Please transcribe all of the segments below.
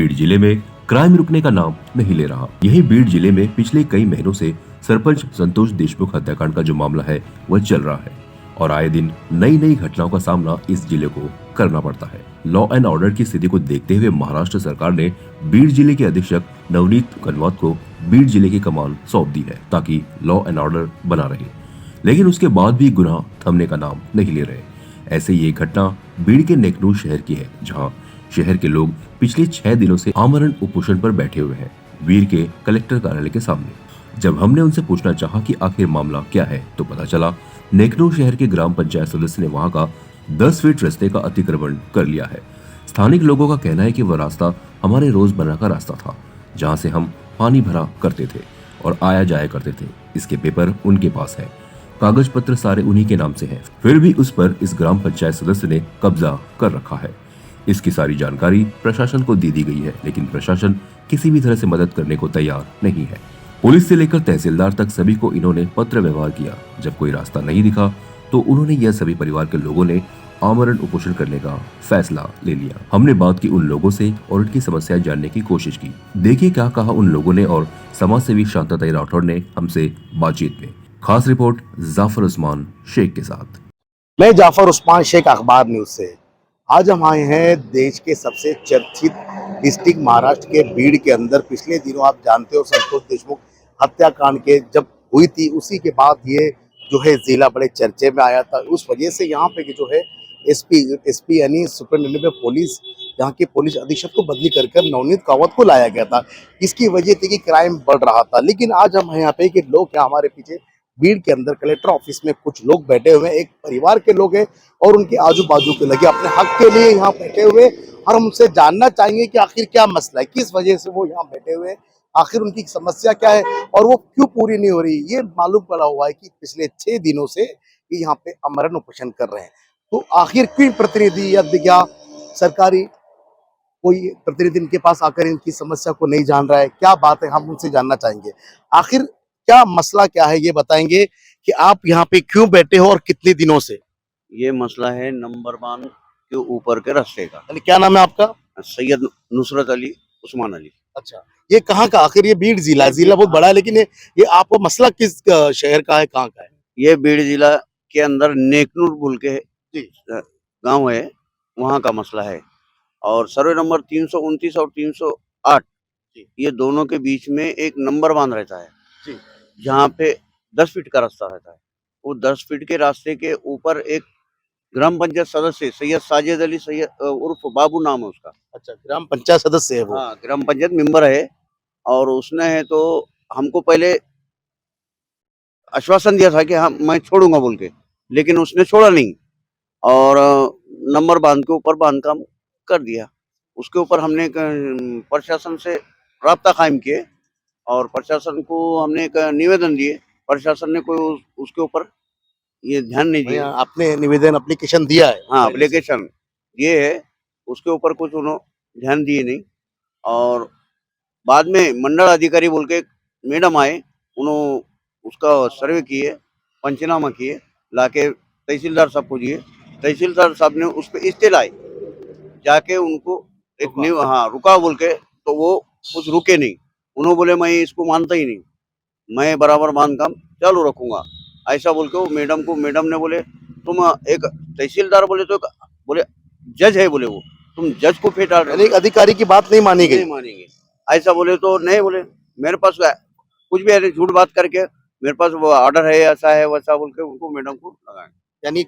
बीड़ जिले में क्राइम रुकने का नाम नहीं ले रहा। यही बीड़ जिले में पिछले कई महीनों से सरपंच संतोष देशमुख हत्याकांड का जो मामला है वह चल रहा है और आए दिन नई नई घटनाओं का सामना इस जिले को करना पड़ता है। लॉ एंड ऑर्डर की स्थिति को देखते हुए महाराष्ट्र सरकार ने बीड़ जिले के अधीक्षक नवनीत कनवात को बीड़ जिले की कमान सौंप दी है ताकि लॉ एंड ऑर्डर बना रहे, लेकिन उसके बाद भी गुनाह थमने का नाम नहीं ले रहे। ऐसे ही एक घटना बीड़ के नेकनूर शहर की है, जहां शहर के लोग पिछले 6 दिनों से आमरण उपोषण पर बैठे हुए हैं वीर के कलेक्टर कार्यालय के सामने। जब हमने उनसे पूछना चाहा कि आखिर मामला क्या है तो पता चला नेकनूर शहर के ग्राम पंचायत सदस्य ने वहां का 10 फीट रास्ते का अतिक्रमण कर लिया है। स्थानिक लोगों का कहना है कि वह रास्ता हमारे रोजमर्रा का रास्ता था, जहाँ से हम पानी भरा करते थे और आया जाया करते थे। इसके पेपर उनके पास है, कागज पत्र सारे उन्हीं के नाम से हैं। फिर भी उस पर इस ग्राम पंचायत सदस्य ने कब्जा कर रखा है। इसकी सारी जानकारी प्रशासन को दे दी गई है, लेकिन प्रशासन किसी भी तरह से मदद करने को तैयार नहीं है। पुलिस से लेकर तहसीलदार तक सभी को इन्होंने पत्र व्यवहार किया। जब कोई रास्ता नहीं दिखा तो उन्होंने यह सभी परिवार के लोगों ने आमरण उपोषण करने का फैसला ले लिया। हमने बात की उन लोगों से और उनकी समस्याएं जानने की कोशिश की। देखिए क्या कहा उन लोगों ने और समाज सेवी शांताताई राठौर ने हमसे बातचीत में। खास रिपोर्ट जाफर उस्मान शेख के साथ। मैं जाफर उस्मान शेख, अखबार न्यूज से। आज हम आए हैं देश के सबसे चर्चित डिस्ट्रिक्ट महाराष्ट्र के बीड़ के अंदर। पिछले दिनों आप जानते हो संतोष देशमुख हत्याकांड के जब हुई थी, उसी के बाद ये जो है जिला बड़े चर्चे में आया था। उस वजह से यहाँ पे जो है एसपी यानी सुपरिटेंडेंट ऑफ पुलिस, यहाँ के पुलिस अधीक्षक को बदली कर नवनीत कावत को लाया गया था। इसकी वजह थी कि क्राइम बढ़ रहा था। लेकिन आज हम यहाँ पे कि लोग क्या हमारे पीछे बीड़ के अंदर कलेक्टर ऑफिस में कुछ लोग बैठे हुए हैं, एक परिवार के लोग हैं और उनके आजू बाजू के लगे अपने हक के लिए यहाँ बैठे हुए। और हम उनसे जानना चाहेंगे कि आखिर क्या मसला है, किस वजह से वो यहाँ बैठे हुए हैं, आखिर उनकी समस्या क्या है और वो क्यों पूरी नहीं हो रही। ये मालूम पड़ा हुआ है कि पिछले 6 दिनों से ये यहाँ पे आमरण उपोषण कर रहे हैं। तो आखिर क्यों प्रतिनिधि या सरकारी कोई प्रतिनिधि इनके पास आकर इनकी समस्या को नहीं जान रहा है, क्या बात है, हम उनसे जानना चाहेंगे। आखिर क्या मसला क्या है, ये बताएंगे कि आप यहाँ पे क्यों बैठे हो और कितने दिनों से। ये मसला है नंबर 1 के ऊपर के रास्ते का। क्या नाम है आपका? सैयद नुसरत अली उस्मान अली। अच्छा, ये कहाँ का, आखिर ये बीड़ जिला है, जिला बहुत बड़ा है, लेकिन ये आपको मसला किस शहर का है, कहाँ का है? ये बीड़ जिला के अंदर नेकनूर बोल के गांव है, वहाँ का मसला है। और सर्वे नंबर 329 और 308 ये दोनों के बीच में एक नंबर बांध रहता है, जहाँ पे 10 फीट का रास्ता रहता है। वो 10 फीट के रास्ते के ऊपर एक ग्राम पंचायत सदस्य सैयद साजिद अली सैयद उर्फ बाबू नाम है उसका। अच्छा, ग्राम पंचायत सदस्य है वो? हाँ, ग्राम पंचायत मेंबर है। और उसने है तो हमको पहले आश्वासन दिया था कि हाँ मैं छोड़ूंगा बोल के, लेकिन उसने छोड़ा नहीं और नंबर बांध के ऊपर बांधकाम कर दिया। उसके ऊपर हमने प्रशासन से राब्ता कायम किए और प्रशासन को हमने एक निवेदन दिए। प्रशासन ने कोई उसके ऊपर ये ध्यान नहीं दिया। आपने निवेदन एप्लीकेशन दिया है? हाँ, एप्लीकेशन ये है, उसके ऊपर कुछ उन्होंने ध्यान दिए नहीं। और बाद में मंडल अधिकारी बोल के मैडम आए, उन्होंने उसका सर्वे किए, पंचनामा किए, लाके तहसीलदार साहब को दिए। तहसीलदार साहब ने उस पर स्टे लाए, जाके उनको एक रुका बोल के, तो वो कुछ रुके नहीं। उन्होंने बोले मैं इसको मानता ही नहीं, मैं बराबर बांधकाम चालू रखूंगा, ऐसा बोल के वो मैडम ने बोले तुम एक तहसीलदार बोले तो बोले जज है, बोले वो तुम जज को फेंटा, अधिकारी की बात नहीं मानी गई, नहीं मानेंगे ऐसा बोले तो नहीं। बोले मेरे पास कुछ भी झूठ बात करके मेरे पास वो ऑर्डर है, ऐसा है वैसा बोल के उनको मैडम को लगाया। यानी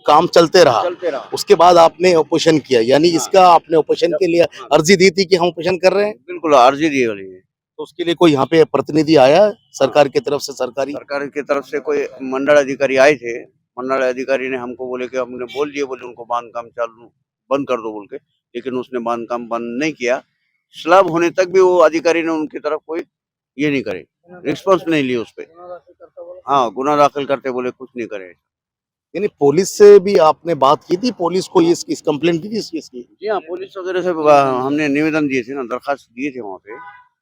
काम चलते रहा। उसके बाद आपने ऑपरेशन किया, यानी इसका आपने ऑपरेशन के लिए अर्जी दी थी कि हम ऑपरेशन कर रहे हैं? बिल्कुल अर्जी दी वाली है। तो उसके लिए कोई यहाँ पे प्रतिनिधि आया सरकार की तरफ से? सरकार की तरफ से कोई मंडल अधिकारी आए थे। मंडल अधिकारी ने हमको बोले कि हमने बोल दिए, बोले उनको बांधकाम चालू बंद कर दो बोल के, लेकिन उसने बांधकाम बंद नहीं किया। स्लैब होने तक भी वो अधिकारी ने उनकी तरफ कोई ये नहीं करे, रिस्पॉन्स नहीं लिए उस पर। हाँ, गुना दाखिल करते बोले कुछ नहीं करे। यानी पुलिस से भी आपने बात की थी? पुलिस को इस कंप्लेंट की थी इस चीज की? जी हाँ, पुलिस वगैरह से हमने निवेदन दिए थे ना, दरखास्त दिए थे वहाँ पे।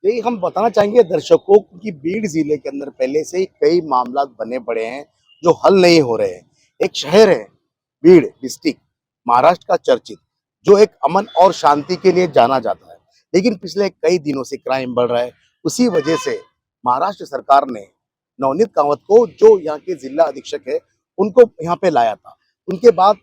यही हम बताना चाहेंगे दर्शकों की बीड़ जिले के अंदर पहले से ही कई मामला बने पड़े हैं जो हल नहीं हो रहे हैं। एक शहर है बीड़ डिस्ट्रिक्ट, महाराष्ट्र का चर्चित, जो एक अमन और शांति के लिए जाना जाता है, लेकिन पिछले कई दिनों से क्राइम बढ़ रहा है। उसी वजह से महाराष्ट्र सरकार ने नवनीत कावत को, जो यहाँ के जिला अधीक्षक है, उनको यहाँ पे लाया था। उनके बाद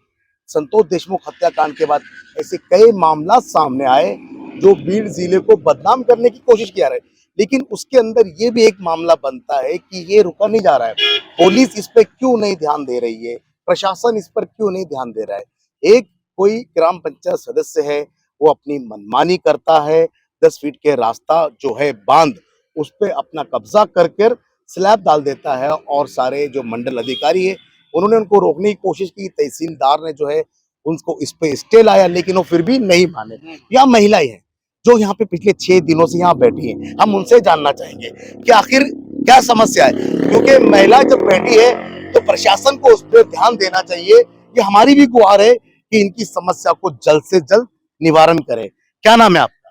संतोष देशमुख हत्याकांड के बाद ऐसे कई मामला सामने आए जो बीड़ जिले को बदनाम करने की कोशिश किया रहे, लेकिन उसके अंदर ये भी एक मामला बनता है कि ये रुका नहीं जा रहा है। पुलिस इस पे क्यों नहीं ध्यान दे रही है, प्रशासन इस पर क्यों नहीं ध्यान दे रहा है। एक कोई ग्राम पंचायत सदस्य है, वो अपनी मनमानी करता है, 10 फीट के रास्ता जो है बांध, उस पे अपना कब्जा कर कर स्लैब डाल देता है, और सारे जो मंडल अधिकारी है उन्होंने उनको रोकने की कोशिश की। तहसीलदार ने जो है उनको इस पे स्टे लाया, लेकिन वो फिर भी नहीं माने। यह महिलाएं हैं जो यहाँ पे पिछले 6 दिनों से यहाँ बैठी हैं। हम उनसे जानना चाहेंगे कि आखिर क्या समस्या है, क्योंकि महिला जब बैठी है तो प्रशासन को उस पर ध्यान देना चाहिए। ये हमारी भी गुहार है कि इनकी समस्या को जल्द से जल्द निवारण करें। क्या नाम है आपका?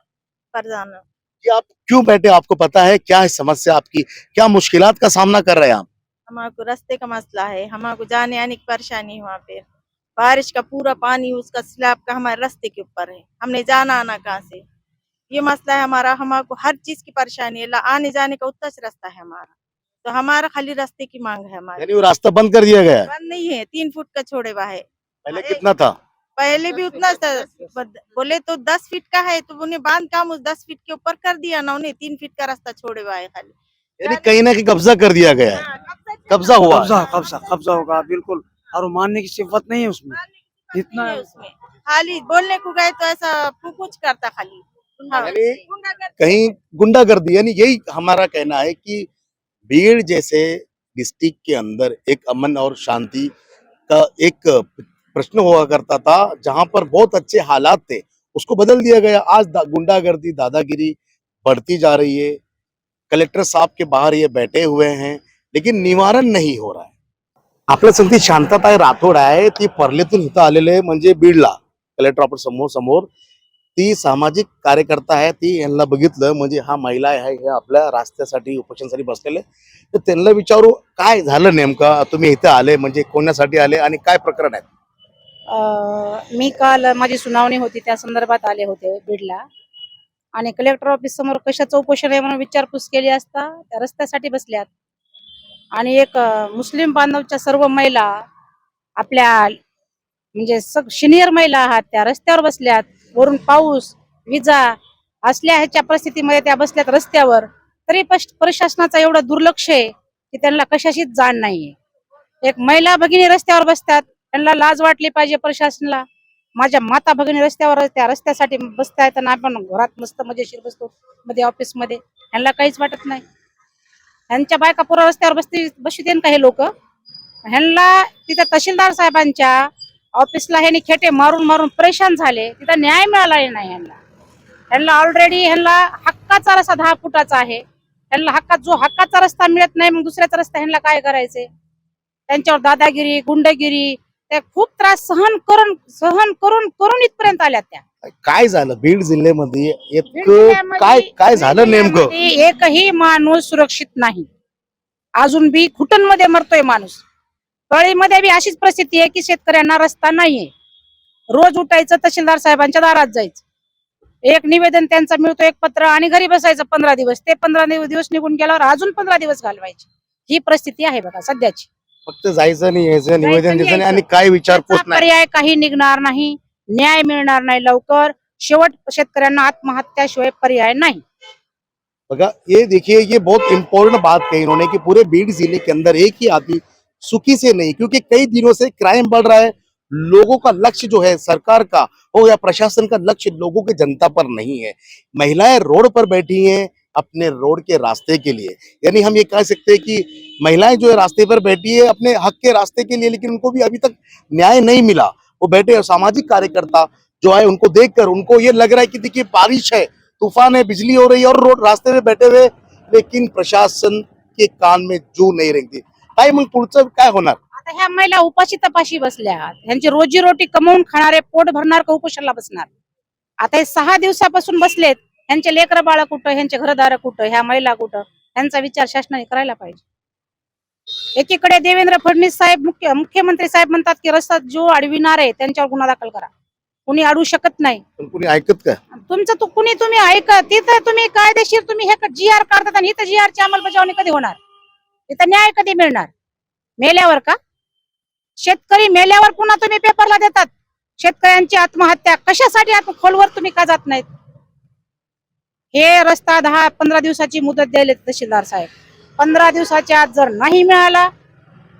फरजाना। कि आप क्यों बैठे, आपको पता है क्या है समस्या आपकी, क्या मुश्किलात का सामना कर रहे हैं आप? हमारे रास्ते का मसला है, हमारे जाने आने की परेशानी है। वहाँ पे बारिश का पूरा पानी उसका स्लैब का हमारे रास्ते के ऊपर है, हमने जाना आना कहाँ से, ये मसला है हमारा। हमारे हर चीज की परेशानी है, आने जाने का उत्तर रास्ता है हमारा, तो हमारा खाली रास्ते की मांग है हमारी। यानी वो रास्ता बंद कर दिया गया है? बंद नहीं है, 3 फुट का छोड़े हुआ है। पहले कितना था? पहले भी उतना बोले तो 10 फीट का है, तो उन्हें बांध काम उस 10 फीट के ऊपर कर दिया ना, उन्हें 3 फीट का रास्ता छोड़े हुआ है खाली। यानी कहीं ना कहीं कब्जा कर दिया गया है। कब्जा हुआ है। कब्जा होगा बिल्कुल, और मानने की सिफत नहीं है उसमें। इतना है उसमें, खाली बोलने को गए तो ऐसा कुछ करता खाली। हाँ, यानी कहीं गुंडागर्दी, यानी यही हमारा कहना है कि भीड़ जैसे डिस्ट्रिक्ट के अंदर एक अमन और शांति का एक प्रश्न हुआ करता था, जहां पर बहुत अच्छे हालात थे, उसको बदल दिया गया। आज गुंडागर्दी, दादागिरी बढ़ती जा रही है। कलेक्टर साहब के बाहर ये बैठे हुए हैं, लेकिन निवारण नहीं हो रहा है। आपल्या संगती शांतता राठोड आहे, ती परलेतून इथं आलेले म्हणजे बीडला, कलेक्टर ऑफिस समोर ती सामाजिक कार्यकर्ता आहे। ती यांना बघितलं म्हणजे हा महिला आहे, हे आपल्या रास्त्यासाठी उपोषणासाठी बसलेले, तर त्यांना विचारू काय झालं नेमकं, तुम्ही इथे आले म्हणजे कोणासाठी आले आणि काय प्रकरण आहे? मी काल माझी सुनावणी होती त्या संदर्भात आले होते बीडला, आणि कलेक्टर ऑफिस समोर कशाचं उपोषण आहे म्हणून विचारपूस केली असता त्या रस्त्यासाठी बसल्यात, आणि एक मुस्लिम बांधवच्या सर्व महिला आपल्या म्हणजे सिनियर महिला आहात त्या रस्त्यावर बसल्यात, वरून पाऊस विजा असल्या ह्याच्या परिस्थितीमध्ये त्या बसल्यात रस्त्यावर, तरी प्रशासनाचा एवढं दुर्लक्ष आहे की त्यांना कशाशीच जाण नाहीये। एक महिला भगिनी रस्त्यावर बसतात, त्यांना लाज वाटली पाहिजे प्रशासनाला। माझ्या माता भगिनी रस्त्यावर त्या रस्त्यासाठी बसतायत आणि आपण घरात मस्त मजेशीर बसतो मध्ये ऑफिस मध्ये, ह्यांना काहीच वाटत नाही। ह्यांच्या बायका पुरा रस्त्यावर बसू देन का हे लोक? ह्यांना तिथे तहसीलदार साहेबांच्या ऑफिसला ह्यांनी खेटे मारून मारून परेशान झाले, तिथं न्याय मिळाला नाही ह्यांना। ह्यांना ऑलरेडी ह्यांना हक्काचा रस्ता 10 फुटाचा आहे, ह्यांना हक्काचा रस्ता मिळत नाही, मग दुसऱ्याचा रस्ता ह्यांना काय करायचे? त्यांच्यावर दादागिरी, गुंडगिरी, ते खूप त्रास सहन करून इथपर्यंत आल्या त्या। काय झालं बीड जिल्ह्यामध्ये, बीड इतकं जिल्ह्यामध्ये- काय झालं नेमकं? जिल्ह्यामध्ये एकही माणूस सुरक्षित नाही, अजून बी खुटनमध्ये मरतोय माणूस। कळीमध्ये बी अशीच परिस्थिती आहे की शेतकऱ्यांना रस्ता नाहीये, रोज उठायचं तहसीलदार साहेबांच्या दारात जायचं, एक निवेदन त्यांचं मिळतो, एक पत्र, आणि घरी बसायचं 15 दिवस, ते 15 दिवस निघून गेल्यावर अजून 15 दिवस घालवायचे। ही परिस्थिती आहे बघा सध्याची। फक्त जायचं नाही, यायचं निवेदन द्यायचं नाही, यायचं. आणि काय विचारपूस त्याचा नाही। पर्याय काही निघणार नाही, न्याय मिळणार नाही लवकर, शेवट शेतकऱ्यांना आत्महत्याशिवाय पर्याय नाही। बघा, ये देखिए, ये बहुत इम्पोर्टेंट बात कही इन्होंने कि पूरे बीड जिले के अंदर एक ही आदमी सुखी से नहीं, क्योंकि कई दिनों से क्राइम बढ़ रहा है। लोगों का लक्ष्य जो है सरकार का हो या प्रशासन का लक्ष्य लोगों की जनता पर नहीं है। महिलाएं रोड पर बैठी हैं अपने रोड के रास्ते के लिए, यानी हम ये कह सकते हैं कि महिलाएं जो है रास्ते पर बैठी है अपने हक के रास्ते के लिए, लेकिन उनको भी अभी तक न्याय नहीं मिला। वो बैठे सामाजिक कार्यकर्ता जो है, उनको देखकर उनको ये लग रहा है कि देखिए बारिश है, तूफान है, बिजली हो रही है, और रोड रास्ते में बैठे हुए, लेकिन प्रशासन के कान में जू नहीं रेंगती। काय मग पुढचं काय होणार? आता ह्या महिला उपाशी तपाशी बसल्या, ह्यांची रोजी रोटी कमवून खाणारे पोट भरणार का उपोषणाला बसणार? आता हे 6 दिवसापासून बसलेत, ह्यांचे लेकर बाळ कुठं, ह्यांचे घरदार कुठं, ह्या महिला कुठं, ह्यांचा विचार शासनाने करायला पाहिजे। एकीकडे देवेंद्र फडणवीस साहेब मुख्यमंत्री साहेब म्हणतात की रस्ता जो अडविणार आहे त्यांच्यावर गुन्हा दाखल करा, कुणी अडवू शकत नाही. पण कुणी ऐकत का? तुमचं तो कुणी तुम्ही ऐका तिथं तुम्ही कायदेशीर तुम्ही हे GR काढतात आणि इथं GR ची अंमलबजावणी कधी होणार? इथं न्याय कधी मिळणार? मेल्यावर का? शेतकरी मेल्यावर पुन्हा तुम्ही पेपरला देतात. शेतकऱ्यांची आत्महत्या कशासाठी खोलवर तुम्ही का जात नाहीत? हे रस्ता 10-15 दिवसाची मुदत द्यायला तहसीलदार साहेब. 15 दिवसाच्या आत जर नाही मिळाला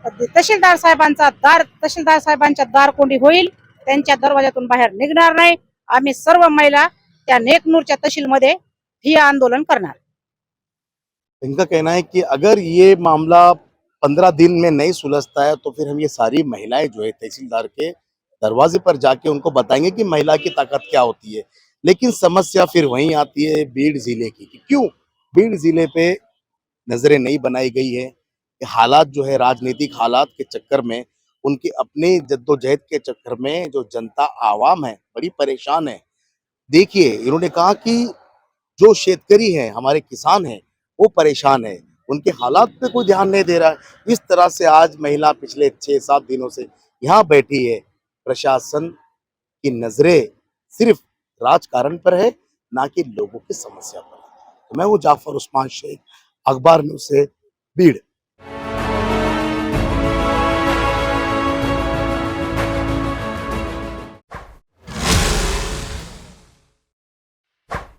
तर तहसीलदार साहेबांच्या दारकोंडी होईल. त्यांच्या दरवाजातून बाहेर निघणार नाही. आम्ही सर्व महिला त्या नेकनूरच्या तहसीलमध्ये ही आंदोलन करणार. इनका कहना है कि अगर ये मामला 15 दिन में नहीं सुलझता है तो फिर हम ये सारी महिलाएं जो है तहसीलदार के दरवाजे पर जाके उनको बताएंगे कि महिला की ताकत क्या होती है। लेकिन समस्या फिर वहीं आती है बीड़ जिले की कि क्यों बीड़ जिले पे नजरें नहीं बनाई गई है। कि हालात जो है राजनीतिक हालात के चक्कर में, उनकी अपनी जद्दोजहद के चक्कर में जो जनता आवाम है बड़ी परेशान है। देखिए इन्होंने कहा कि जो शेतकरी हैं, हमारे किसान हैं, वो परेशान है, उनके हालात पे कोई ध्यान नहीं दे रहा है। इस तरह से आज महिला पिछले 6-7 दिनों से यहाँ बैठी है। प्रशासन की नजरें सिर्फ राजकारण पर है, ना कि लोगों की समस्या पर। तो मैं हूँ जाफर उस्मान शेख, अखबार न्यूज़ से बीड़।